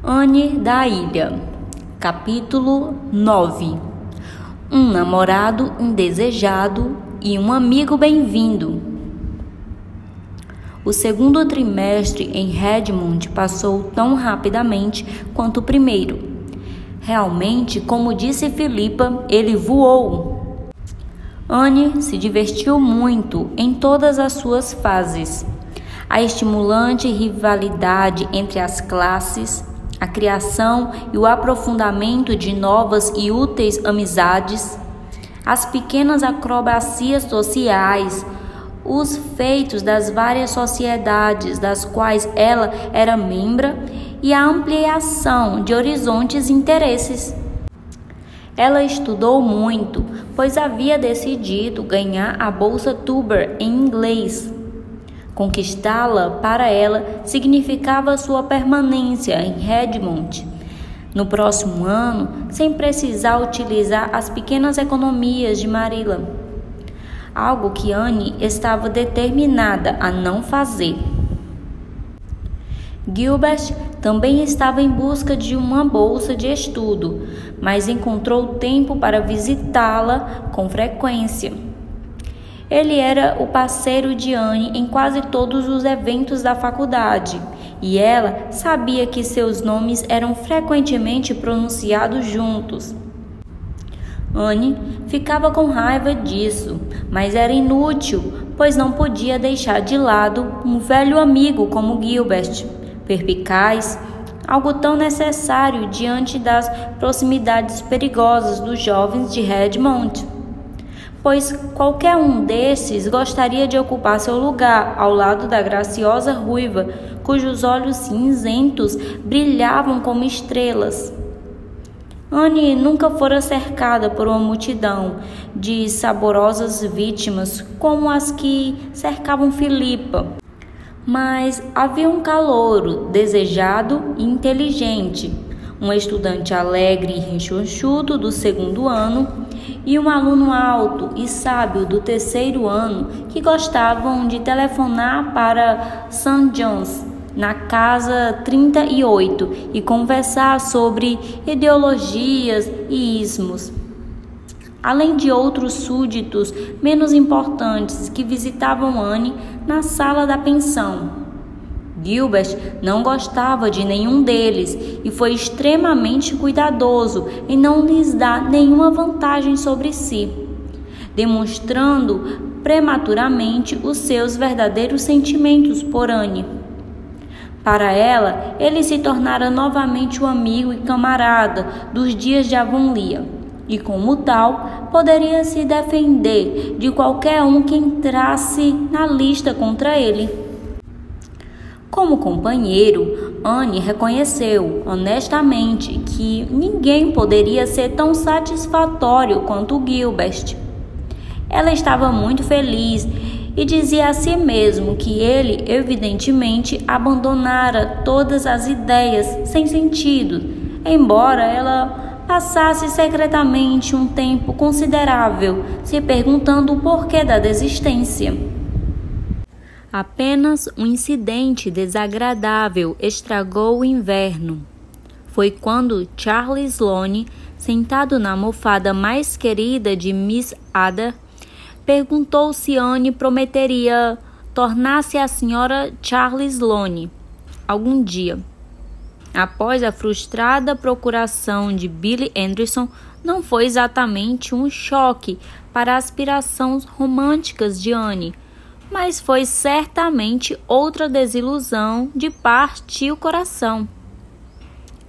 Anne da Ilha. Capítulo 9. Um namorado indesejado e um amigo bem-vindo. O segundo trimestre em Redmond passou tão rapidamente quanto o primeiro. Realmente, como disse Philippa, ele voou. Anne se divertiu muito em todas as suas fases. A estimulante rivalidade entre as classes, a criação e o aprofundamento de novas e úteis amizades, as pequenas acrobacias sociais, os feitos das várias sociedades das quais ela era membro e a ampliação de horizontes e interesses. Ela estudou muito, pois havia decidido ganhar a bolsa Tuber em inglês. Conquistá-la para ela significava sua permanência em Redmond no próximo ano, sem precisar utilizar as pequenas economias de Marilla, algo que Anne estava determinada a não fazer. Gilbert também estava em busca de uma bolsa de estudo, mas encontrou tempo para visitá-la com frequência. Ele era o parceiro de Anne em quase todos os eventos da faculdade, e ela sabia que seus nomes eram frequentemente pronunciados juntos. Anne ficava com raiva disso, mas era inútil, pois não podia deixar de lado um velho amigo como Gilbert, perspicaz, algo tão necessário diante das proximidades perigosas dos jovens de Redmond, pois qualquer um desses gostaria de ocupar seu lugar ao lado da graciosa ruiva, cujos olhos cinzentos brilhavam como estrelas. Anne nunca fora cercada por uma multidão de saborosas vítimas como as que cercavam Philippa, mas havia um calouro desejado e inteligente, um estudante alegre e rechonchudo do segundo ano e um aluno alto e sábio do terceiro ano que gostavam de telefonar para St. John's, na casa 38, e conversar sobre ideologias e ismos, além de outros súditos menos importantes que visitavam Anne na sala da pensão. Gilbert não gostava de nenhum deles e foi extremamente cuidadoso em não lhes dar nenhuma vantagem sobre si, demonstrando prematuramente os seus verdadeiros sentimentos por Anne. Para ela, ele se tornara novamente o amigo e camarada dos dias de Avonlea, e como tal, poderia se defender de qualquer um que entrasse na lista contra ele. Como companheiro, Anne reconheceu honestamente que ninguém poderia ser tão satisfatório quanto Gilbert. Ela estava muito feliz e dizia a si mesmo que ele, evidentemente, abandonara todas as ideias sem sentido, embora ela passasse secretamente um tempo considerável se perguntando o porquê da desistência. Apenas um incidente desagradável estragou o inverno. Foi quando Charles Sloane, sentado na almofada mais querida de Miss Ada, perguntou se Anne prometeria tornar-se a senhora Charles Sloane algum dia. Após a frustrada procuração de Billy Anderson, não foi exatamente um choque para as aspirações românticas de Anne, mas foi certamente outra desilusão de partir o coração.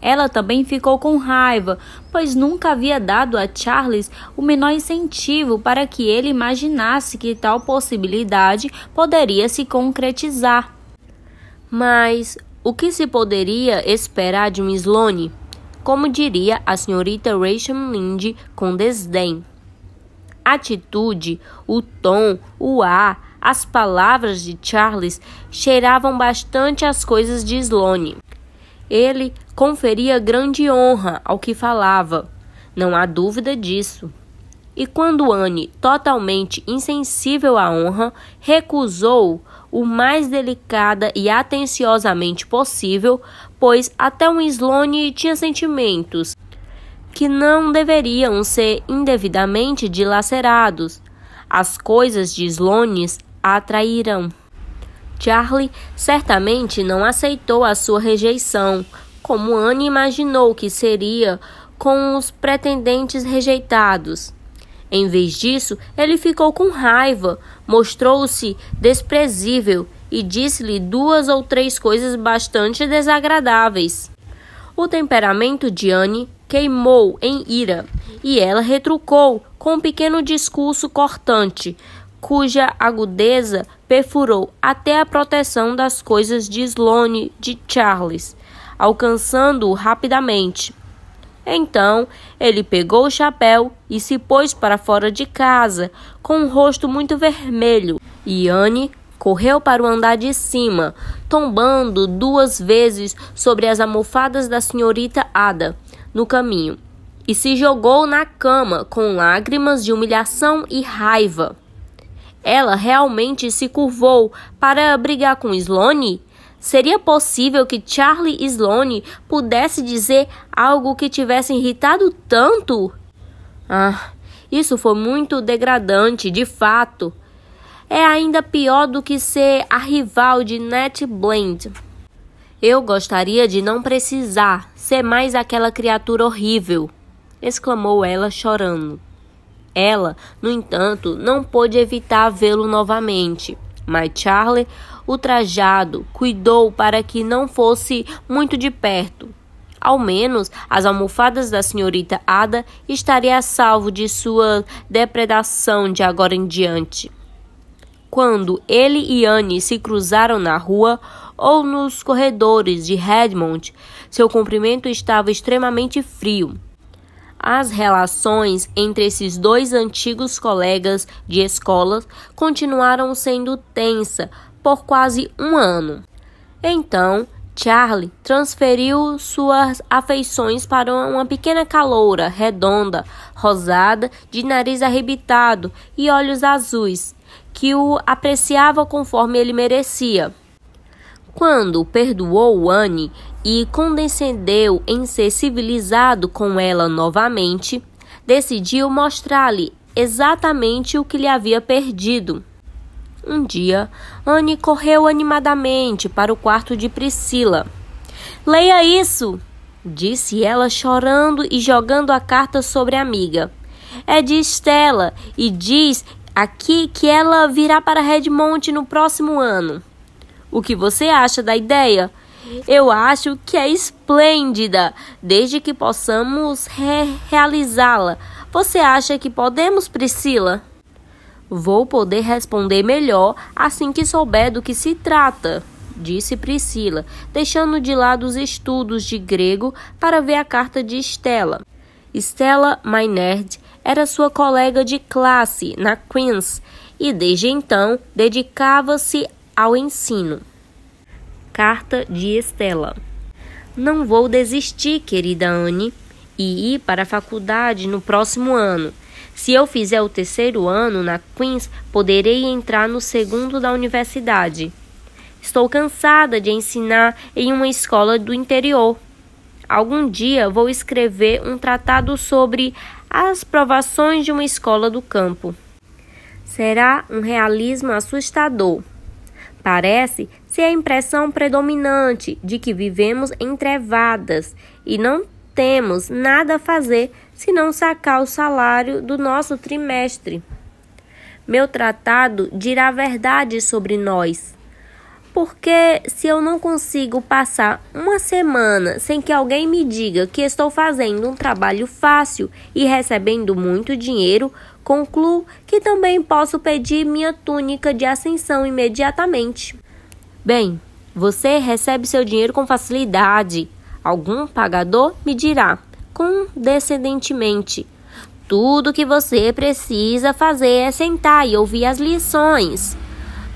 Ela também ficou com raiva, pois nunca havia dado a Charles o menor incentivo para que ele imaginasse que tal possibilidade poderia se concretizar. Mas o que se poderia esperar de um Sloane? Como diria a senhorita Rachel Lynde com desdém. A atitude, o tom, o ar, as palavras de Charles cheiravam bastante as coisas de Sloane. Ele conferia grande honra ao que falava, não há dúvida disso. E quando Anne, totalmente insensível à honra, recusou o mais delicada e atenciosamente possível, pois até um Sloane tinha sentimentos que não deveriam ser indevidamente dilacerados. As coisas de Sloane a atraíram. Charlie certamente não aceitou a sua rejeição, como Anne imaginou que seria com os pretendentes rejeitados. Em vez disso, ele ficou com raiva, mostrou-se desprezível e disse-lhe 2 ou 3 coisas bastante desagradáveis. O temperamento de Anne queimou em ira, e ela retrucou com um pequeno discurso cortante, cuja agudeza perfurou até a proteção das coisas de Sloane de Charles, alcançando-o rapidamente. Então, ele pegou o chapéu e se pôs para fora de casa, com o rosto muito vermelho, e Anne correu para o andar de cima, tombando 2 vezes sobre as almofadas da senhorita Ada no caminho, e se jogou na cama com lágrimas de humilhação e raiva. Ela realmente se curvou para brigar com Sloane? Seria possível que Charlie Sloane pudesse dizer algo que tivesse irritado tanto? Isso foi muito degradante, de fato. É ainda pior do que ser a rival de Ned Bland. Eu gostaria de não precisar ser mais aquela criatura horrível, exclamou ela chorando. Ela, no entanto, não pôde evitar vê-lo novamente, mas Charlie, ultrajado, cuidou para que não fosse muito de perto. Ao menos as almofadas da senhorita Ada estariam a salvo de sua depredação de agora em diante. Quando ele e Anne se cruzaram na rua ou nos corredores de Redmond, seu cumprimento estava extremamente frio. As relações entre esses 2 antigos colegas de escola continuaram sendo tensas por quase 1 ano. Então, Charlie transferiu suas afeições para uma pequena caloura, redonda, rosada, de nariz arrebitado e olhos azuis, que o apreciava conforme ele merecia. Quando perdoou Anne e condescendeu em ser civilizado com ela novamente, decidiu mostrar-lhe exatamente o que lhe havia perdido. Um dia, Anne correu animadamente para o quarto de Priscila. "Leia isso!" disse ela chorando e jogando a carta sobre a amiga. "É de Stella e diz aqui que ela virá para Redmond no próximo ano. O que você acha da ideia? Eu acho que é esplêndida, desde que possamos realizá-la. Você acha que podemos, Priscila?" "Vou poder responder melhor assim que souber do que se trata", disse Priscila, deixando de lado os estudos de grego para ver a carta de Stella. Stella Maynard era sua colega de classe na Queen's e desde então dedicava-se ao ensino. Carta de Stella. "Não vou desistir, querida Anne, e ir para a faculdade no próximo ano. Se eu fizer o 3º ano na Queen's, poderei entrar no 2º da universidade. Estou cansada de ensinar em uma escola do interior. Algum dia vou escrever um tratado sobre as provações de uma escola do campo. Será um realismo assustador. Parece ser a impressão predominante de que vivemos entrevadas e não temos nada a fazer senão sacar o salário do nosso trimestre. Meu tratado dirá a verdade sobre nós. Porque se eu não consigo passar uma semana sem que alguém me diga que estou fazendo um trabalho fácil e recebendo muito dinheiro, concluo que também posso pedir minha túnica de ascensão imediatamente. Bem, você recebe seu dinheiro com facilidade. Algum pagador me dirá, condescendentemente: tudo que você precisa fazer é sentar e ouvir as lições.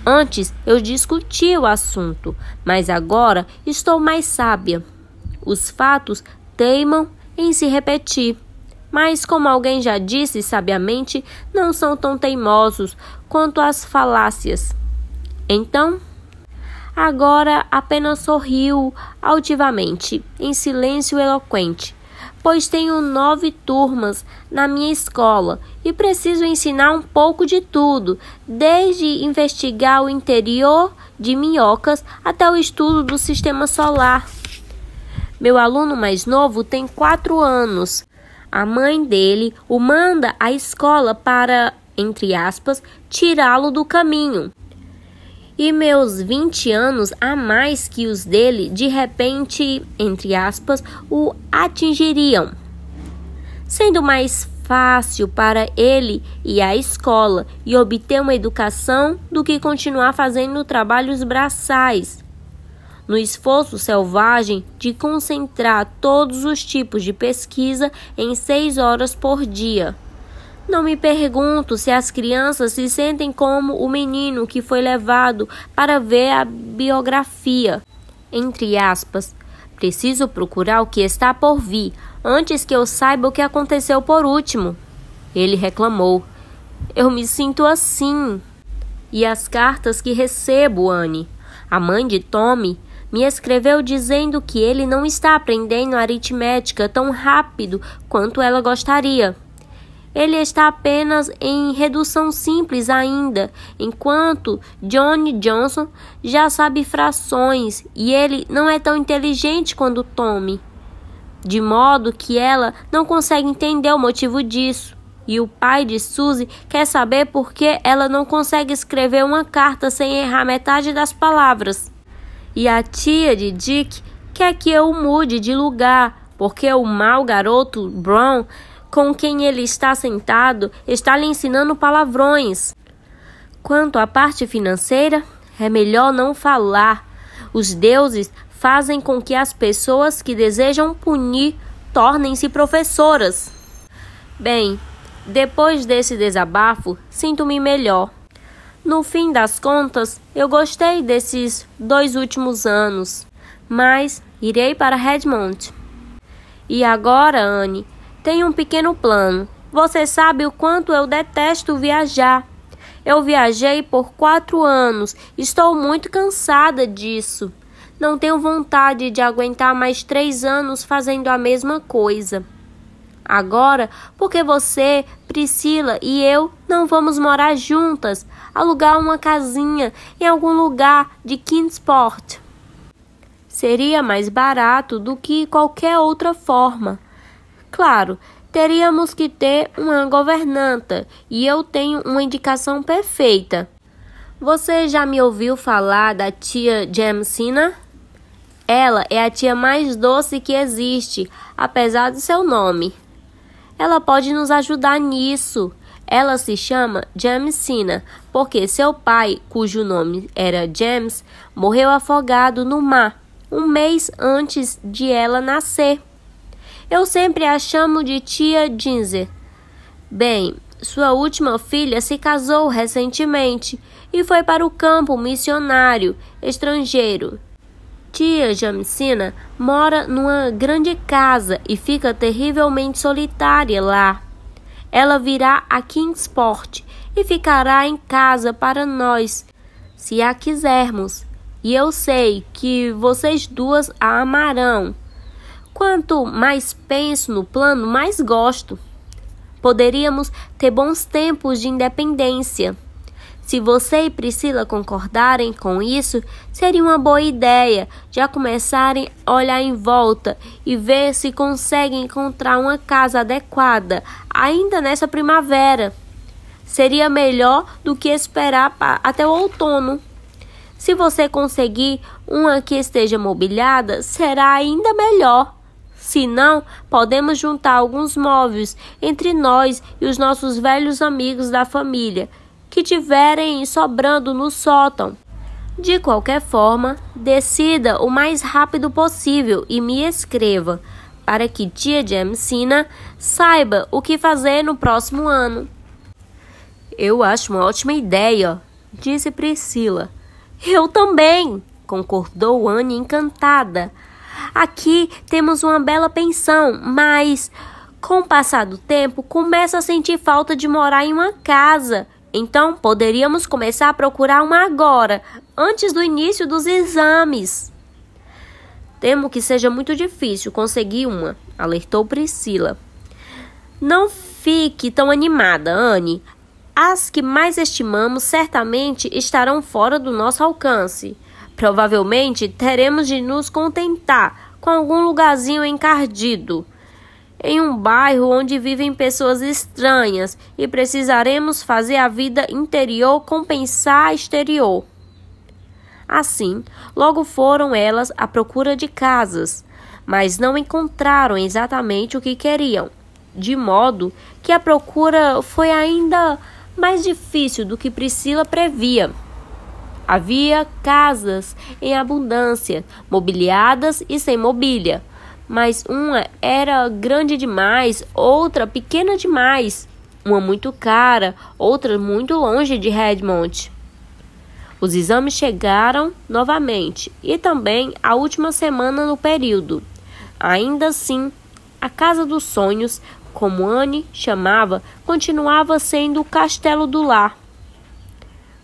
Antes eu discutia o assunto, mas agora estou mais sábia. Os fatos teimam em se repetir, mas, como alguém já disse sabiamente, não são tão teimosos quanto as falácias. Então, Agora apenas sorriu altivamente, em silêncio eloquente. Pois tenho 9 turmas na minha escola e preciso ensinar um pouco de tudo, desde investigar o interior de minhocas até o estudo do sistema solar. Meu aluno mais novo tem 4 anos. A mãe dele o manda à escola para, entre aspas, tirá-lo do caminho. E meus 20 anos a mais que os dele, de repente, entre aspas, o atingiriam, sendo mais fácil para ele ir à escola e obter uma educação do que continuar fazendo trabalhos braçais, no esforço selvagem de concentrar todos os tipos de pesquisa em 6 horas por dia. Não me pergunto se as crianças se sentem como o menino que foi levado para ver a biografia. Entre aspas, preciso procurar o que está por vir, antes que eu saiba o que aconteceu por último. Ele reclamou. Eu me sinto assim. E as cartas que recebo, Anne? A mãe de Tommy me escreveu dizendo que ele não está aprendendo aritmética tão rápido quanto ela gostaria. Ele está apenas em redução simples ainda, enquanto Johnny Johnson já sabe frações e ele não é tão inteligente quanto Tommy, de modo que ela não consegue entender o motivo disso. E o pai de Suzy quer saber por que ela não consegue escrever uma carta sem errar metade das palavras. E a tia de Dick quer que eu mude de lugar, porque o mau garoto Brown, com quem ele está sentado, está lhe ensinando palavrões. Quanto à parte financeira, é melhor não falar. Os deuses fazem com que as pessoas que desejam punir tornem-se professoras. Bem, depois desse desabafo, sinto-me melhor. No fim das contas, eu gostei desses 2 últimos anos, mas irei para Redmond. E agora, Anne, tenho um pequeno plano. Você sabe o quanto eu detesto viajar. Eu viajei por 4 anos. Estou muito cansada disso. Não tenho vontade de aguentar mais 3 anos fazendo a mesma coisa. Agora, porque você, Priscila e eu não vamos morar juntas, alugar uma casinha em algum lugar de Kingsport. Seria mais barato do que qualquer outra forma. Claro, teríamos que ter uma governanta e eu tenho uma indicação perfeita. Você já me ouviu falar da tia Jamesina? Ela é a tia mais doce que existe, apesar de seu nome. Ela pode nos ajudar nisso. Ela se chama Jamesina, porque seu pai, cujo nome era James, morreu afogado no mar, 1 mês antes de ela nascer. Eu sempre a chamo de tia Ginger. Bem, sua última filha se casou recentemente e foi para o campo missionário estrangeiro. Tia Jamesina mora numa grande casa e fica terrivelmente solitária lá. Ela virá a Kingsport e ficará em casa para nós, se a quisermos. E eu sei que vocês duas a amarão. Quanto mais penso no plano, mais gosto. Poderíamos ter bons tempos de independência. Se você e Priscila concordarem com isso, seria uma boa ideia já começarem a olhar em volta e ver se conseguem encontrar uma casa adequada ainda nessa primavera. Seria melhor do que esperar até o outono. Se você conseguir uma que esteja mobiliada, será ainda melhor. Se não, podemos juntar alguns móveis entre nós e os nossos velhos amigos da família que tiverem sobrando no sótão. De qualquer forma, decida o mais rápido possível e me escreva, para que tia Jamesina saiba o que fazer no próximo ano. Eu acho uma ótima ideia, disse Priscila. Eu também, concordou Anne encantada. Aqui temos uma bela pensão, mas com o passar do tempo começo a sentir falta de morar em uma casa. Então, poderíamos começar a procurar uma agora, antes do início dos exames. Temo que seja muito difícil conseguir uma, alertou Priscila. Não fique tão animada, Anne. As que mais estimamos certamente estarão fora do nosso alcance. Provavelmente teremos de nos contentar com algum lugarzinho encardido, em um bairro onde vivem pessoas estranhas, e precisaremos fazer a vida interior compensar a exterior. Assim, logo foram elas à procura de casas, mas não encontraram exatamente o que queriam, de modo que a procura foi ainda mais difícil do que Priscila previa. Havia casas em abundância, mobiliadas e sem mobília, mas uma era grande demais, outra pequena demais, uma muito cara, outra muito longe de Redmond. Os exames chegaram novamente e também a última semana no período. Ainda assim, a Casa dos Sonhos, como Anne chamava, continuava sendo o castelo do lar.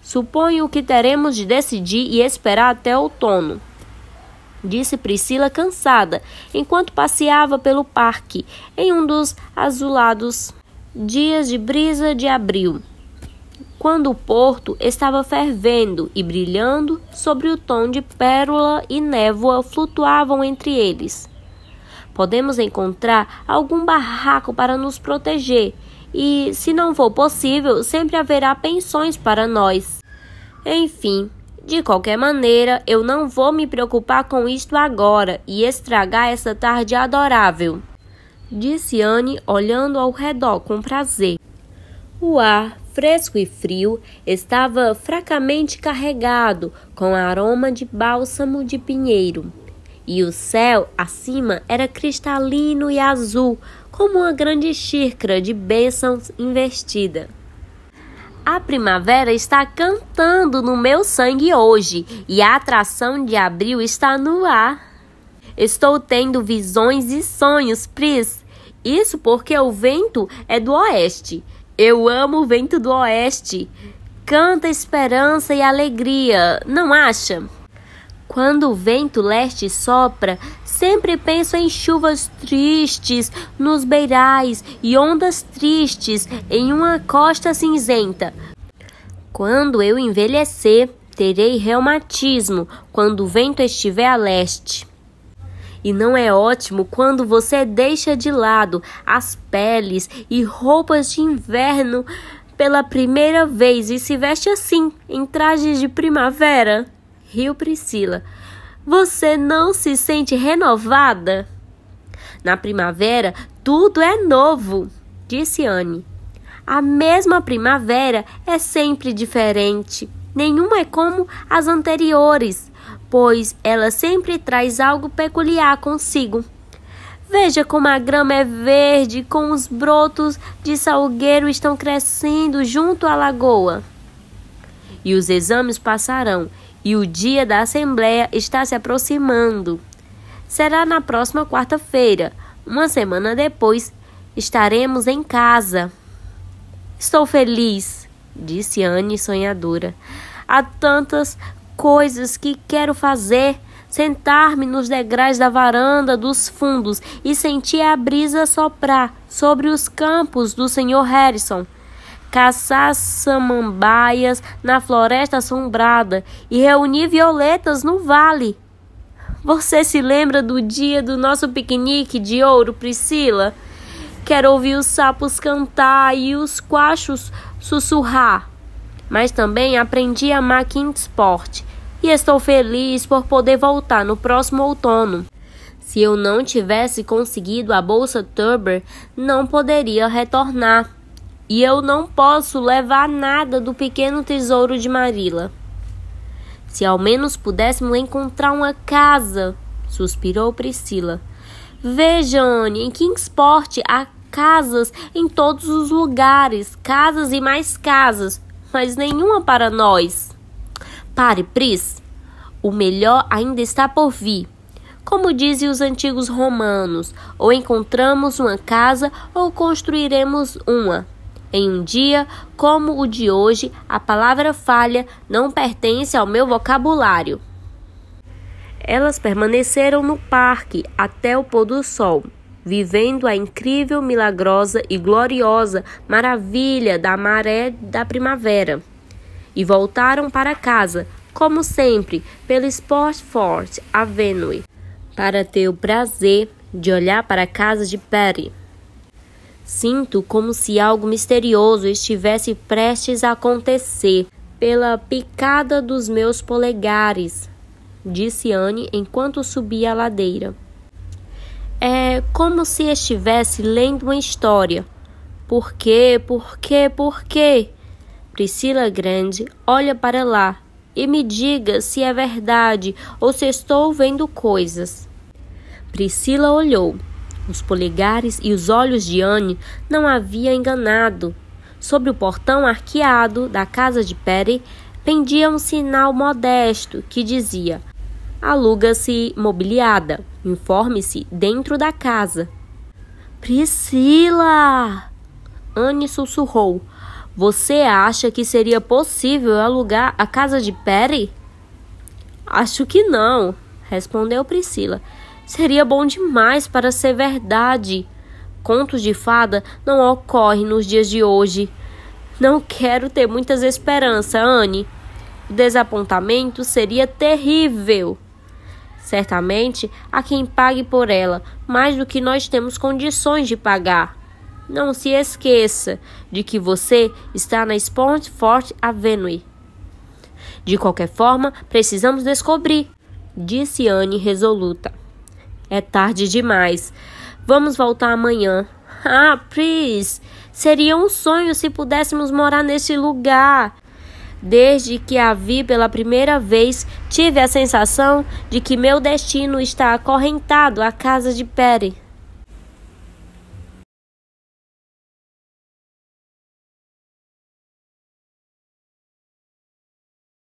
Suponho que teremos de decidir e esperar até outono, disse Priscila cansada, enquanto passeava pelo parque, em um dos azulados dias de brisa de abril, quando o porto estava fervendo e brilhando sobre o tom de pérola e névoa flutuavam entre eles. Podemos encontrar algum barraco para nos proteger e, se não for possível, sempre haverá pensões para nós. Enfim, de qualquer maneira, eu não vou me preocupar com isto agora e estragar essa tarde adorável, disse Anne, olhando ao redor com prazer. O ar, fresco e frio, estava fracamente carregado com aroma de bálsamo de pinheiro, e o céu acima era cristalino e azul, como uma grande xícara de bênçãos investida. A primavera está cantando no meu sangue hoje, e a atração de abril está no ar. Estou tendo visões e sonhos, Pris. Isso porque o vento é do oeste. Eu amo o vento do oeste. Canta esperança e alegria, não acha? Quando o vento leste sopra, sempre penso em chuvas tristes nos beirais e ondas tristes em uma costa cinzenta. Quando eu envelhecer, terei reumatismo quando o vento estiver a leste. E não é ótimo quando você deixa de lado as peles e roupas de inverno pela primeira vez e se veste assim, em trajes de primavera? Riu Priscila. Você não se sente renovada? Na primavera, tudo é novo, disse Anne. A mesma primavera é sempre diferente. Nenhuma é como as anteriores, pois ela sempre traz algo peculiar consigo. Veja como a grama é verde, com os brotos de salgueiro estão crescendo junto à lagoa. E os exames passarão, e o dia da assembleia está se aproximando. Será na próxima quarta-feira. Uma semana depois, estaremos em casa. Estou feliz, disse Anne sonhadora. Há tantas coisas que quero fazer. Sentar-me nos degraus da varanda dos fundos e sentir a brisa soprar sobre os campos do Sr. Harrison. Caçar samambaias na floresta assombrada e reunir violetas no vale. Você se lembra do dia do nosso piquenique de ouro, Priscila? Quero ouvir os sapos cantar e os coachos sussurrar. Mas também aprendi a amar Kingsport e estou feliz por poder voltar no próximo outono. Se eu não tivesse conseguido a bolsa Turber, não poderia retornar. E eu não posso levar nada do pequeno tesouro de Marilla. Se ao menos pudéssemos encontrar uma casa, suspirou Priscila. Veja, Anne, em Kingsport há casas em todos os lugares, casas e mais casas, mas nenhuma para nós. Pare, Pris, o melhor ainda está por vir. Como dizem os antigos romanos, ou encontramos uma casa ou construiremos uma. Em um dia como o de hoje, a palavra falha não pertence ao meu vocabulário. Elas permaneceram no parque até o pôr do sol, vivendo a incrível, milagrosa e gloriosa maravilha da maré da primavera. E voltaram para casa, como sempre, pelo Spofford Avenue, para ter o prazer de olhar para a casa de Patty. Sinto como se algo misterioso estivesse prestes a acontecer pela picada dos meus polegares, disse Anne enquanto subia a ladeira. É como se estivesse lendo uma história. Por quê? Priscila Grande olha para lá e me diga se é verdade ou se estou vendo coisas. Priscila olhou. Os polegares e os olhos de Anne não havia enganado. Sobre o portão arqueado da casa de Patty pendia um sinal modesto que dizia: aluga-se mobiliada. Informe-se dentro da casa. Priscila! Anne sussurrou. Você acha que seria possível alugar a casa de Patty? Acho que não, respondeu Priscila. Seria bom demais para ser verdade. Contos de fada não ocorrem nos dias de hoje. Não quero ter muitas esperanças, Anne. O desapontamento seria terrível. Certamente há quem pague por ela mais do que nós temos condições de pagar. Não se esqueça de que você está na Spofford Avenue. De qualquer forma, precisamos descobrir, disse Anne resoluta. É tarde demais. Vamos voltar amanhã. Ah, Pris, seria um sonho se pudéssemos morar nesse lugar. Desde que a vi pela primeira vez, tive a sensação de que meu destino está acorrentado à casa de Patty.